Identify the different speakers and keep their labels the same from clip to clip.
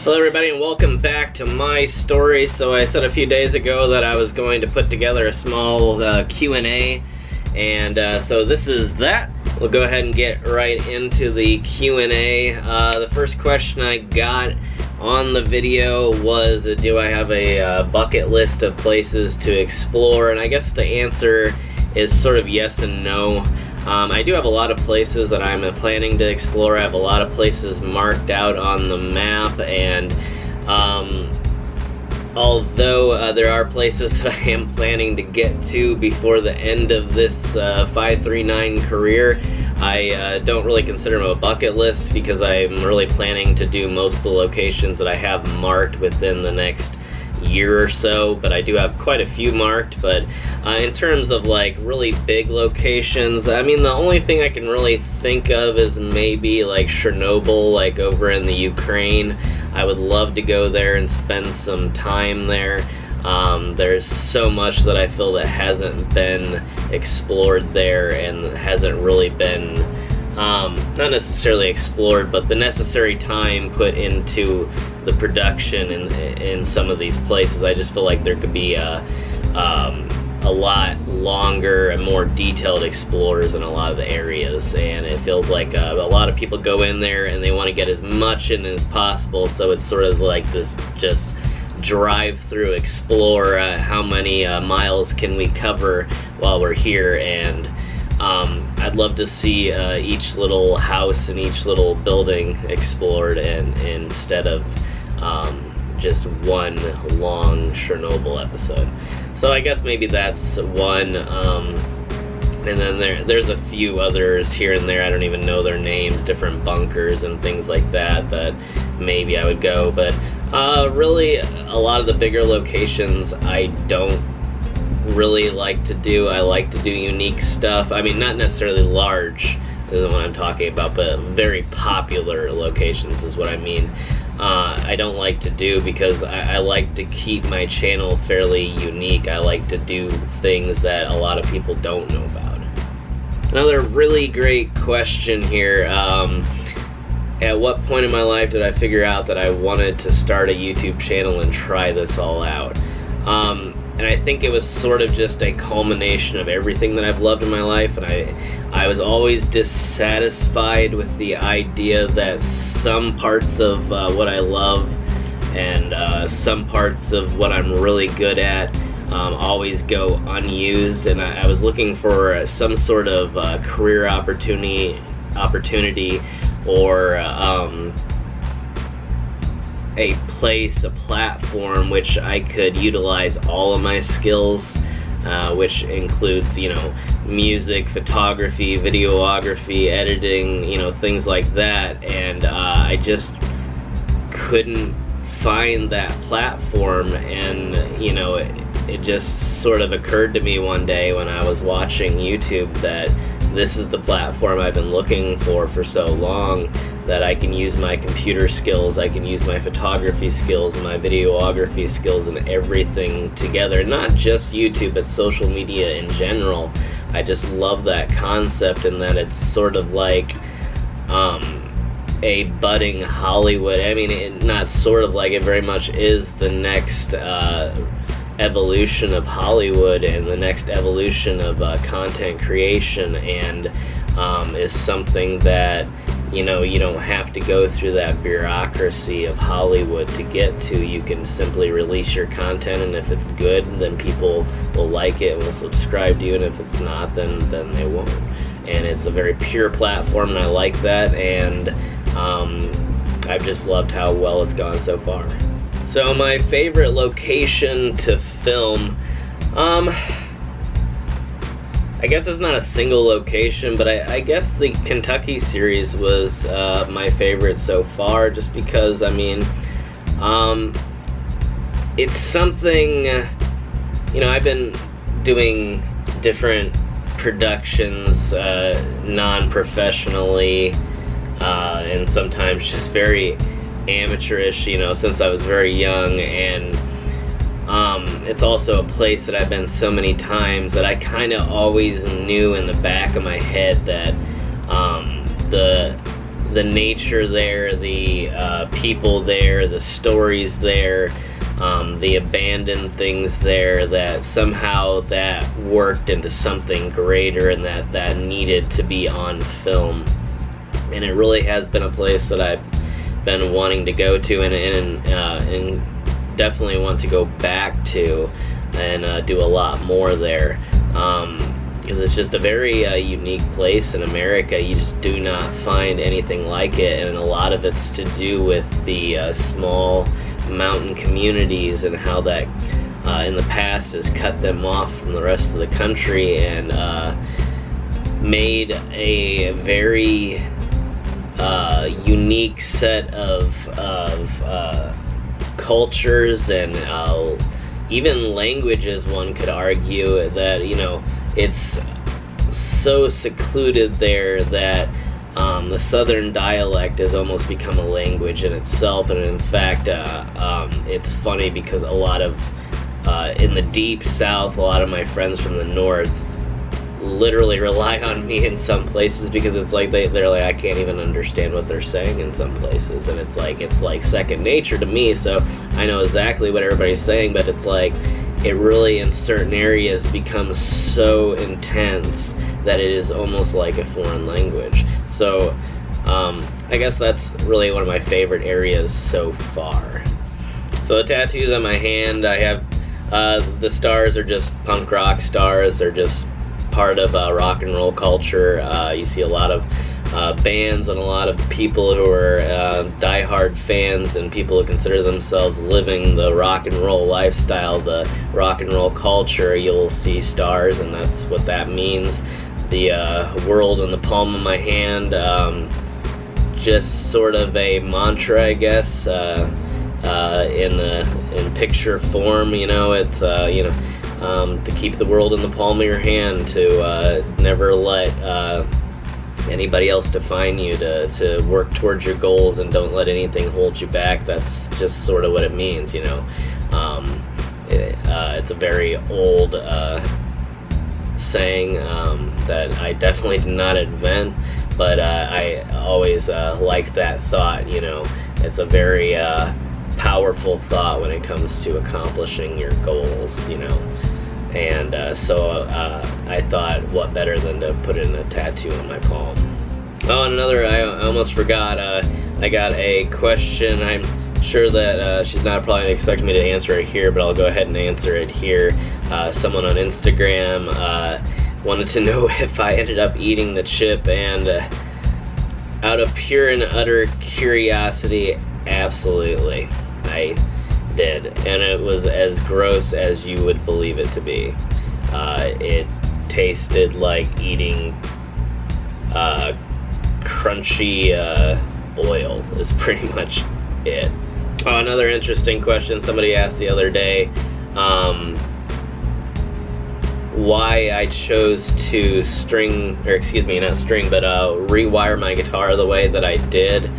Speaker 1: Hello everybody and welcome back to my story. So I said a few days ago that I was going to put together a small Q&A, and so this is that. We'll go ahead and get right into the Q&A. The first question I got on the video was, do I have a bucket list of places to explore? And I guess the answer is sort of yes and no. I do have a lot of places that I'm planning to explore. I have a lot of places marked out on the map, and although there are places that I am planning to get to before the end of this 539 career, I don't really consider them a bucket list because I'm really planning to do most of the locations that I have marked within the next year or so, but I do have quite a few marked. But in terms of like really big locations, I mean, the only thing I can really think of is maybe like Chernobyl, like over in the Ukraine. I would love to go there and spend some time there. There's so much that I feel that hasn't been explored there and hasn't really been not necessarily explored, but the necessary time put into the production in some of these places. I just feel like there could be a lot longer and more detailed explorers in a lot of the areas, and it feels like a lot of people go in there and they want to get as much in as possible, so it's sort of like this just drive through explore, how many miles can we cover while we're here. And I'd love to see each little house and each little building explored, and instead of just one long Chernobyl episode. So I guess maybe that's one. And then there's a few others here and there. I don't even know their names, different bunkers and things like that maybe I would go. But really, a lot of the bigger locations I don't really like to do. I like to do unique stuff. I mean, not necessarily large isn't what I'm talking about, but very popular locations is what I mean. I don't like to do because I like to keep my channel fairly unique. I like to do things that a lot of people don't know about. Another really great question here. At what point in my life did I figure out that I wanted to start a YouTube channel and try this all out? And I think it was sort of just a culmination of everything that I've loved in my life, and I was always dissatisfied with the idea that some parts of what I love and some parts of what I'm really good at always go unused, and I was looking for some sort of career opportunity or a place, a platform which I could utilize all of my skills, which includes, you know, music, photography, videography, editing, you know, things like that. And I just couldn't find that platform, and you know, it just sort of occurred to me one day when I was watching YouTube that this is the platform I've been looking for so long, that I can use my computer skills, I can use my photography skills, my videography skills, and everything together. Not just YouTube, but social media in general. I just love that concept, and that it's sort of like a budding Hollywood. I mean, not sort of like, it very much is the next evolution of Hollywood and the next evolution of content creation, and is something that, you know, you don't have to go through that bureaucracy of Hollywood to get to. You can simply release your content, and if it's good, then people will like it and will subscribe to you, and if it's not, then they won't. And it's a very pure platform, and I like that, and I've just loved how well it's gone so far. So my favorite location to film, I guess it's not a single location, but I guess the Kentucky series was my favorite so far, just because, I mean, it's something, you know, I've been doing different productions non-professionally, and sometimes just very amateurish, you know, since I was very young, and it's also a place that I've been so many times that I kind of always knew in the back of my head that the nature there, the people there, the stories there, the abandoned things there, that somehow that worked into something greater and that needed to be on film. And it really has been a place that I've been wanting to go to and definitely want to go back to and do a lot more there. Because it's just a very unique place in America. You just do not find anything like it, and a lot of it's to do with the small mountain communities and how that in the past has cut them off from the rest of the country and made a very unique set of cultures and even languages, one could argue, that, you know, it's so secluded there that the southern dialect has almost become a language in itself. And in fact, it's funny because a lot of in the deep south, a lot of my friends from the north literally rely on me in some places, because it's like they're like, I can't even understand what they're saying in some places, and it's like second nature to me, so I know exactly what everybody's saying, but it's like it really in certain areas becomes so intense that it is almost like a foreign language. So I guess that's really one of my favorite areas so far. So the tattoos on my hand, I have the stars are just punk rock stars. They're just part of rock and roll culture. You see a lot of bands and a lot of people who are die-hard fans and people who consider themselves living the rock and roll lifestyle, the rock and roll culture. You'll see stars, and that's what that means. The world in the palm of my hand, just sort of a mantra, I guess, in picture form. You know, it's to keep the world in the palm of your hand, to never let anybody else define you, to work towards your goals and don't let anything hold you back. That's just sort of what it means, you know. It's a very old saying that I definitely did not invent, but I always like that thought, you know. It's a very powerful thought when it comes to accomplishing your goals, you know. And so I thought, what better than to put in a tattoo on my palm. Oh, and another, I almost forgot, I got a question. I'm sure that she's not probably expecting me to answer it here, but I'll go ahead and answer it here. Someone on Instagram wanted to know if I ended up eating the chip, and out of pure and utter curiosity, absolutely, I did, and it was as gross as you would believe it to be. It tasted like eating crunchy oil is pretty much it. Oh, another interesting question somebody asked the other day, why I chose to rewire my guitar the way that I did.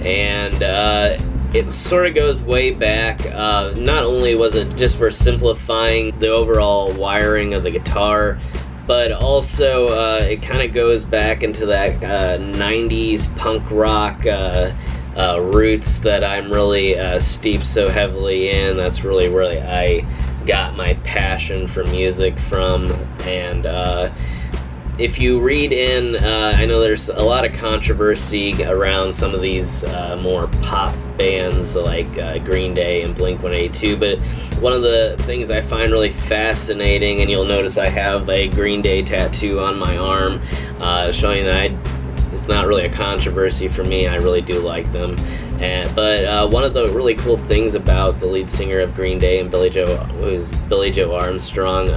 Speaker 1: And it sort of goes way back. Not only was it just for simplifying the overall wiring of the guitar, but also it kind of goes back into that 90s punk rock roots that I'm really steeped so heavily in. That's really where I got my passion for music from. And if you read in, I know there's a lot of controversy around some of these more pop bands like Green Day and Blink-182, but one of the things I find really fascinating, and you'll notice I have a Green Day tattoo on my arm, showing that it's not really a controversy for me. I really do like them. But one of the really cool things about the lead singer of Green Day and Billie Joe Armstrong,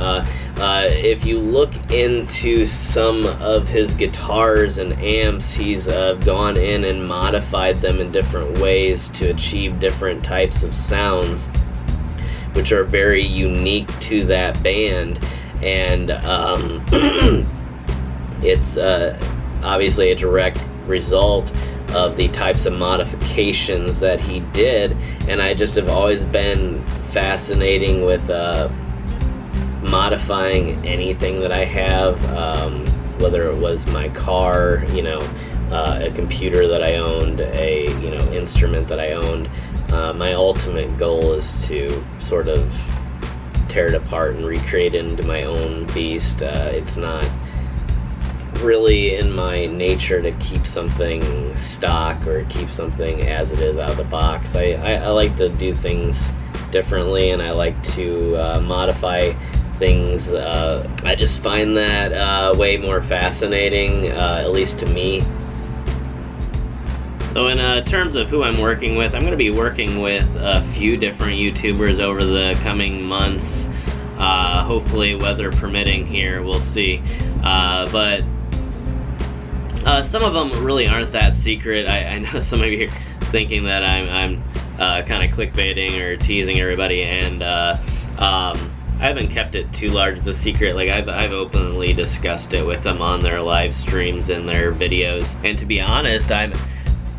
Speaker 1: if you look into some of his guitars and amps, he's gone in and modified them in different ways to achieve different types of sounds, which are very unique to that band. And it's obviously a direct result of the types of modifications that he did, and I just have always been fascinating with modifying anything that I have, whether it was my car, you know, a computer that I owned, a instrument that I owned. My ultimate goal is to sort of tear it apart and recreate it into my own beast. It's not really in my nature to keep something stock or keep something as it is out of the box. I like to do things differently, and I like to modify things. I just find that way more fascinating, at least to me. So in terms of who I'm working with, I'm going to be working with a few different YouTubers over the coming months. Hopefully, weather permitting here, we'll see. But some of them really aren't that secret. I know some of you are thinking that I'm kind of clickbaiting or teasing everybody, and I haven't kept it too large of a secret. Like I've openly discussed it with them on their live streams and their videos. And to be honest, I'm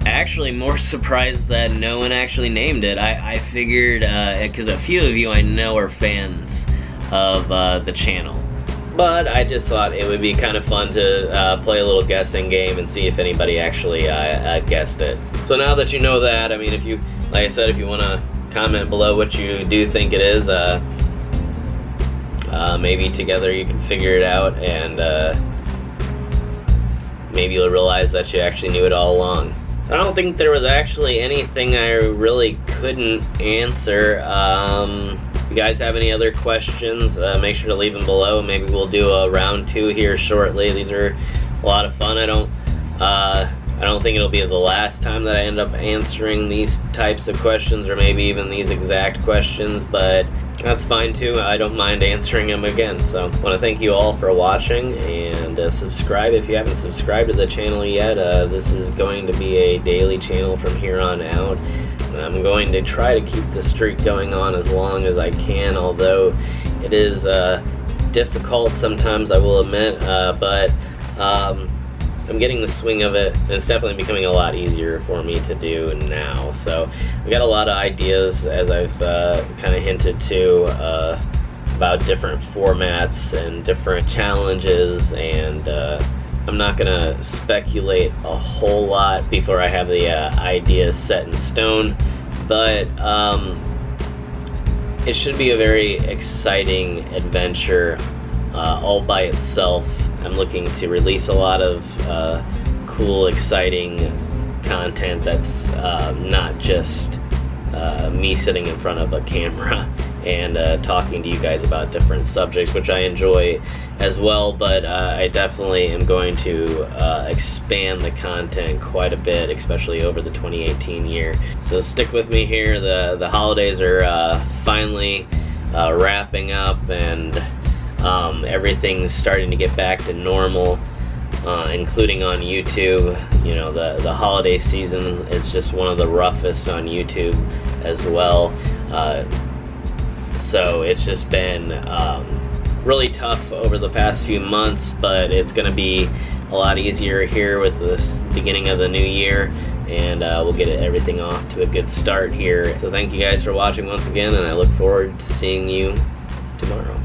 Speaker 1: actually more surprised that no one actually named it. I figured, because a few of you I know are fans of the channel. But I just thought it would be kind of fun to play a little guessing game and see if anybody actually guessed it. So now that you know that, I mean, if you, like I said, if you want to comment below what you do think it is, maybe together you can figure it out, and maybe you'll realize that you actually knew it all along. So I don't think there was actually anything I really couldn't answer. If you guys have any other questions, make sure to leave them below. Maybe we'll do a round 2 here shortly. These are a lot of fun. I don't think it'll be the last time that I end up answering these types of questions, or maybe even these exact questions, but that's fine too. I don't mind answering them again. So I want to thank you all for watching, and subscribe if you haven't subscribed to the channel yet. This is going to be a daily channel from here on out. I'm going to try to keep the streak going on as long as I can, although it is difficult sometimes, I will admit, but I'm getting the swing of it, and it's definitely becoming a lot easier for me to do now. So I've got a lot of ideas, as I've kind of hinted to, about different formats and different challenges, and I'm not going to speculate a whole lot before I have the ideas set in stone, but it should be a very exciting adventure all by itself. I'm looking to release a lot of cool, exciting content that's not just me sitting in front of a camera and talking to you guys about different subjects, which I enjoy as well, but I definitely am going to expand the content quite a bit, especially over the 2018 year. So stick with me here. The holidays are finally wrapping up, and everything's starting to get back to normal, including on YouTube. You know, the holiday season is just one of the roughest on YouTube as well. So it's just been really tough over the past few months, but it's going to be a lot easier here with this beginning of the new year, and we'll get everything off to a good start here. So thank you guys for watching once again, and I look forward to seeing you tomorrow.